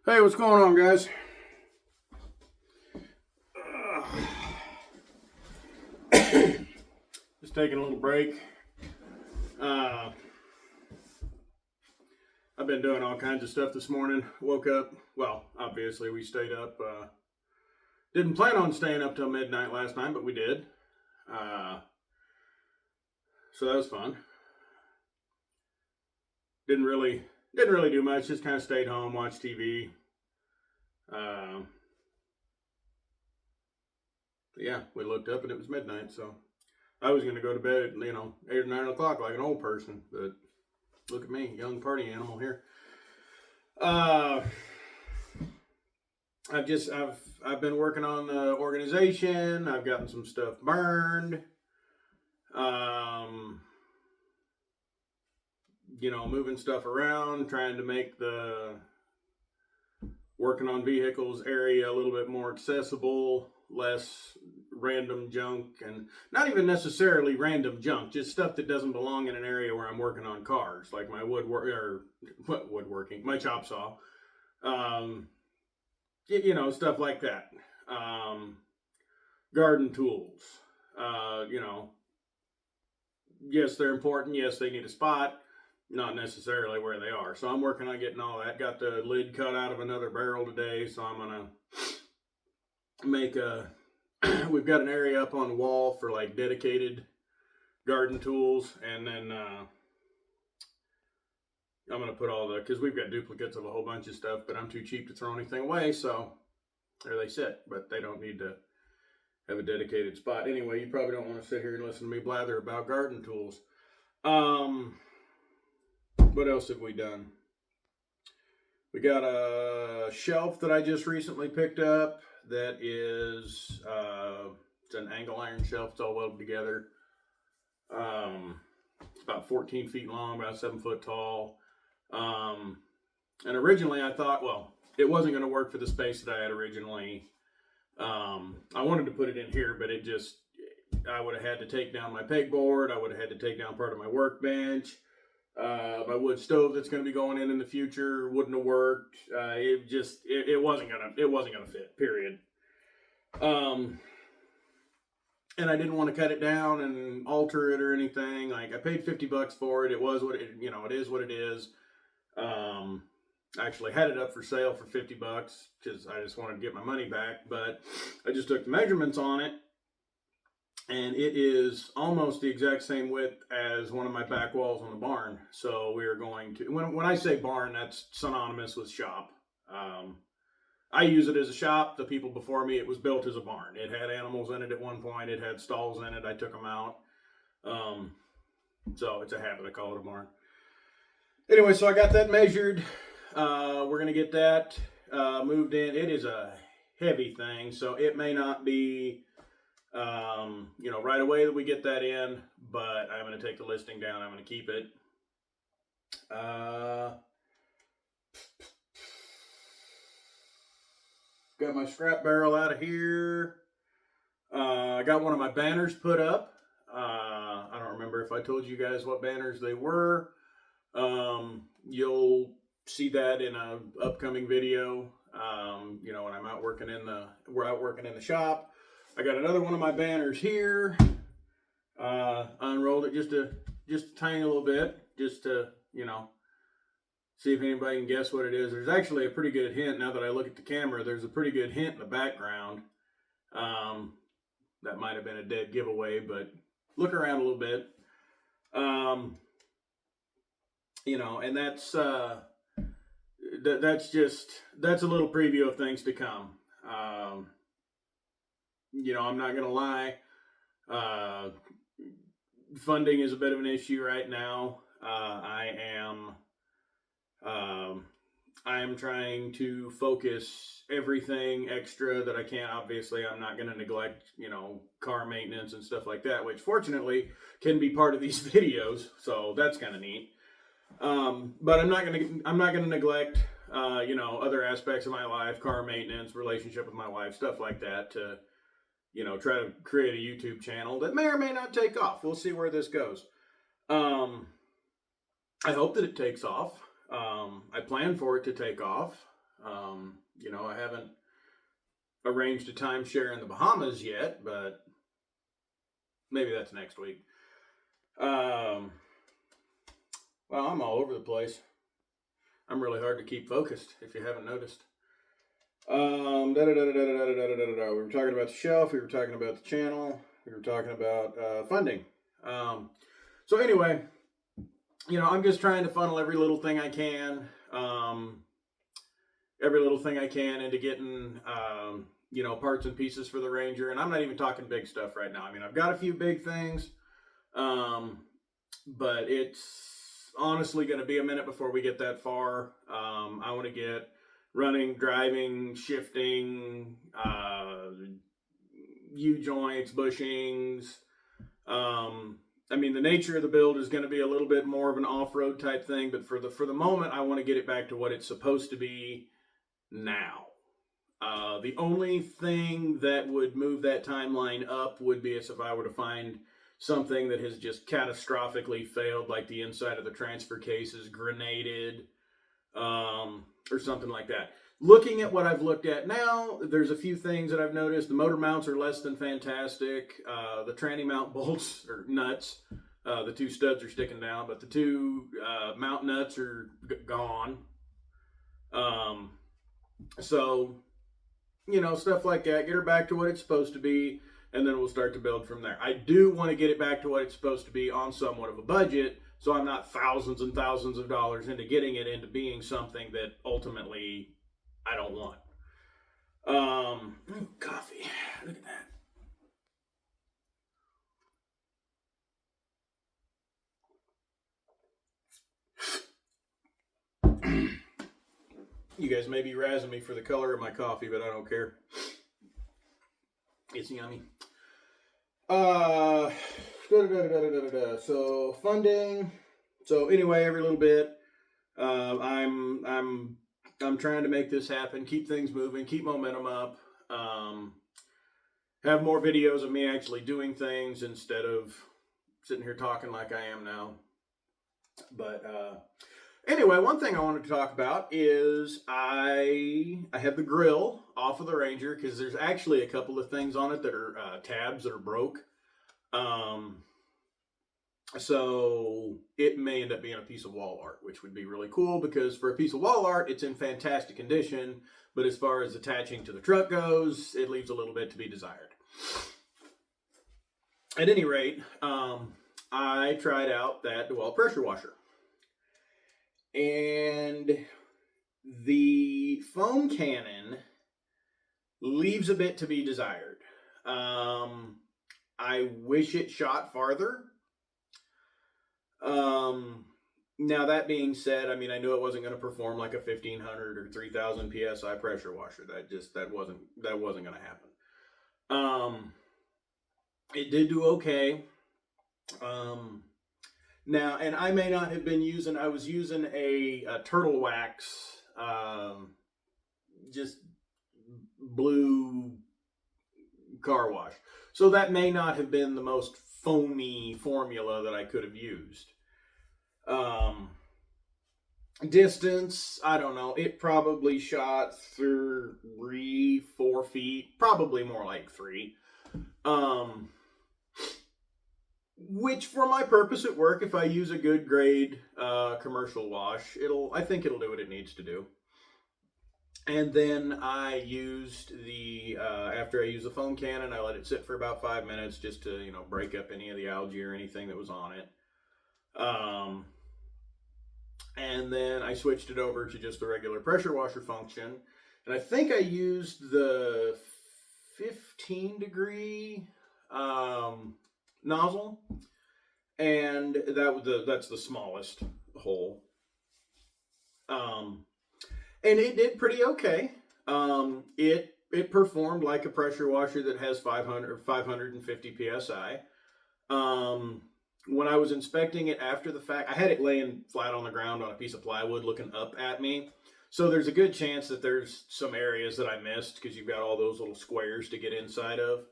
Hey, what's going on, guys? Just taking a little break. Uh, I've been doing all kinds of stuff this morning. Woke up. Well, obviously, we stayed up. Didn't plan on staying up till midnight last night, but we did. Uh, so that was fun. Didn't really do much. Just kind of stayed home, watched TV. Uh, yeah, we looked up and it was midnight. So I was going to go to bed at 8 or 9 o'clock like an old person, but look at me, young party animal here. Uh, I've been working on the organization. I've gotten some stuff burned. Um, moving stuff around, trying to make the working on vehicles area a little bit more accessible, less random junk, and not even necessarily random junk, just stuff that doesn't belong in an area where I'm working on cars, like my woodworking, my chop saw. Um, stuff like that. Um, Garden tools. Uh, you know, yes, they're important. Yes, they need a spot. Not necessarily where they are. So I'm working on getting all that. Got the lid cut out of another barrel today, so I'm gonna make a. We've got an area up on the wall for like dedicated garden tools, and then I'm gonna put all the because we've got duplicates of a whole bunch of stuff, but I'm too cheap to throw anything away, so there they sit. But they don't need to have a dedicated spot. Anyway, you probably don't want to sit here and listen to me blather about garden tools. What else have we done? We got a shelf that I just recently picked up that is it's an angle iron shelf. It's all welded together. It's about 14 feet long, about 7 foot tall. And originally I thought, well, it wasn't going to work for the space that I had originally. I wanted to put it in here, but I would have had to take down my pegboard. I would have had to take down part of my workbench. My wood stove that's going to be going in the future wouldn't have worked. It wasn't gonna fit. Period. And I didn't want to cut it down and alter it or anything. Like I paid $50 for it. It was what it is what it is. I actually had it up for sale for $50 because I just wanted to get my money back. But I just took the measurements on it, and it is almost the exact same width as one of my back walls on the barn. So we are going to, when I say barn, that's synonymous with shop. I use it as a shop. The people before me, it was built as a barn. It had animals in it at one point. It had stalls in it. I took them out. So it's a habit. I call it a barn. Anyway, so I got that measured. We're going to get that moved in. It is a heavy thing, so it may not be right away that we get that in, but I'm going to take the listing down. I'm going to keep it. Got my scrap barrel out of here. I got one of my banners put up. I don't remember if I told you guys what banners they were. You'll see that in a upcoming video. When I'm out working we're out working in the shop. I got another one of my banners here. Unrolled it just a tiny little bit, just to see if anybody can guess what it is. There's actually a pretty good hint now that I look at the camera. There's a pretty good hint in the background. That might have been a dead giveaway, but look around a little bit. And that's a little preview of things to come. I'm not gonna lie. Funding is a bit of an issue right now. I am trying to focus everything extra that I can. Obviously, I'm not going to neglect, car maintenance and stuff like that, which fortunately can be part of these videos. So that's kind of neat. But I'm not going to neglect, other aspects of my life, car maintenance, relationship with my wife, stuff like that to, try to create a YouTube channel that may or may not take off. We'll see where this goes. I hope that it takes off. I plan for it to take off. I haven't arranged a timeshare in the Bahamas yet, but maybe that's next week. Well, I'm all over the place. I'm really hard to keep focused, if you haven't noticed. We were talking about the shelf. We were talking about the channel. We were talking about funding. So anyway, I'm just trying to funnel every little thing I can, into getting, parts and pieces for the Ranger. And I'm not even talking big stuff right now. I mean, I've got a few big things, but it's honestly going to be a minute before we get that far. I want to get running, driving, shifting, U-joints, bushings. The nature of the build is going to be a little bit more of an off-road type thing, but for the moment, I want to get it back to what it's supposed to be now. The only thing that would move that timeline up would be if I were to find something that has just catastrophically failed, like the inside of the transfer case is grenaded, or something like that. Looking at what I've looked at now, there's a few things that I've noticed. The motor mounts are less than fantastic. The tranny mount bolts or nuts, the two studs are sticking down, but the two mount nuts are gone. So, stuff like that. Get her back to what it's supposed to be, and then we'll start to build from there. I do want to get it back to what it's supposed to be on somewhat of a budget, so I'm not thousands and thousands of dollars into getting it into being something that ultimately I don't want. Coffee. Look at that. You guys may be razzing me for the color of my coffee, but I don't care. It's yummy. So funding. So anyway, every little bit, I'm trying to make this happen, keep things moving, keep momentum up, have more videos of me actually doing things instead of sitting here talking like I am now. But anyway, one thing I wanted to talk about is I have the grill off of the Ranger because there's actually a couple of things on it that are tabs that are broke. So it may end up being a piece of wall art, which would be really cool because for a piece of wall art, it's in fantastic condition. But as far as attaching to the truck goes, it leaves a little bit to be desired. At any rate, I tried out that DeWalt pressure washer. And the foam cannon leaves a bit to be desired. I wish it shot farther. Now that being said, I knew it wasn't going to perform like a 1500 or 3000 PSI pressure washer. That wasn't going to happen. It did do okay. Now, and I may not have been using, I was using a Turtle Wax, just blue car wash. So that may not have been the most foamy formula that I could have used. Distance, I don't know. It probably shot 3-4 feet, probably more like 3. Which for my purpose at work, if I use a good grade commercial wash, I think it'll do what it needs to do. And then I used after I used the foam cannon, I let it sit for about 5 minutes just to, break up any of the algae or anything that was on it. And then I switched it over to just the regular pressure washer function. And I think I used the 15 degree nozzle. And that's the smallest hole. And it did pretty okay. It performed like a pressure washer that has 550 PSI. When I was inspecting it after the fact, I had it laying flat on the ground on a piece of plywood looking up at me. So there's a good chance that there's some areas that I missed because you've got all those little squares to get inside of.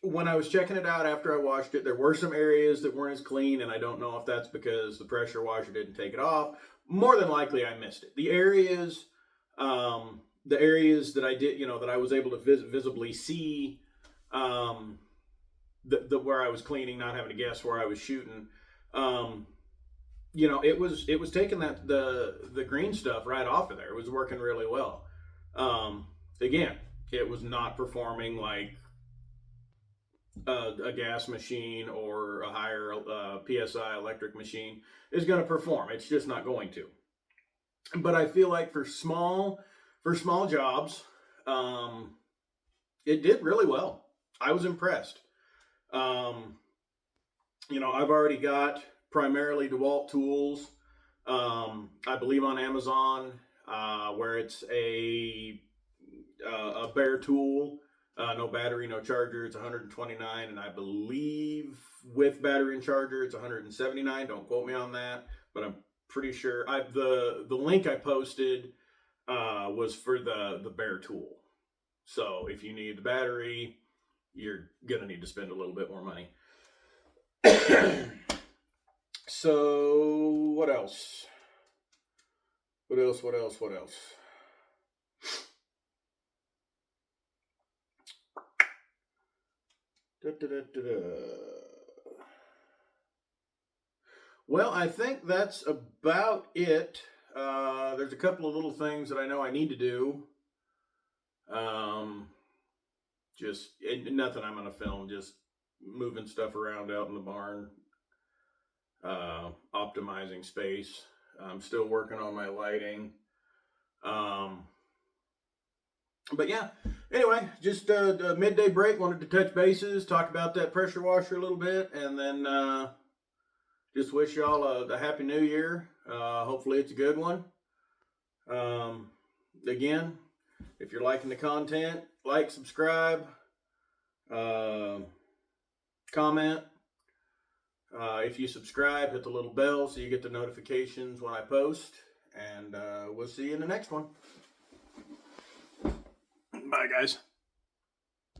When I was checking it out after I washed it, there were some areas that weren't as clean, and I don't know if that's because the pressure washer didn't take it off more than likely I missed it. The areas that I did, that I was able to visibly see, the where I was cleaning, not having to guess where I was shooting. It was taking the green stuff right off of there. It was working really well. Again, it was not performing like a gas machine or a higher PSI electric machine is going to perform. It's just not going to. But I feel like for small jobs, it did really well. I was impressed. I've already got primarily DeWalt tools. I believe on Amazon, where it's a bare tool, no battery, no charger. It's $129, and I believe with battery and charger, it's $179. Don't quote me on that, but I'm pretty sure. The link I posted was for the bare tool. So if you need the battery, you're gonna need to spend a little bit more money. So what else? What else? Well, I think that's about it. There's a couple of little things that I know I need to do. Just nothing I'm gonna film. Just moving stuff around out in the barn. Optimizing space. I'm still working on my lighting. But yeah, anyway, just a midday break. Wanted to touch bases, talk about that pressure washer a little bit, and then just wish y'all a happy new year. Hopefully it's a good one. Again, if you're liking the content, like, subscribe, comment. If you subscribe, hit the little bell so you get the notifications when I post. And we'll see you in the next one. Bye, guys.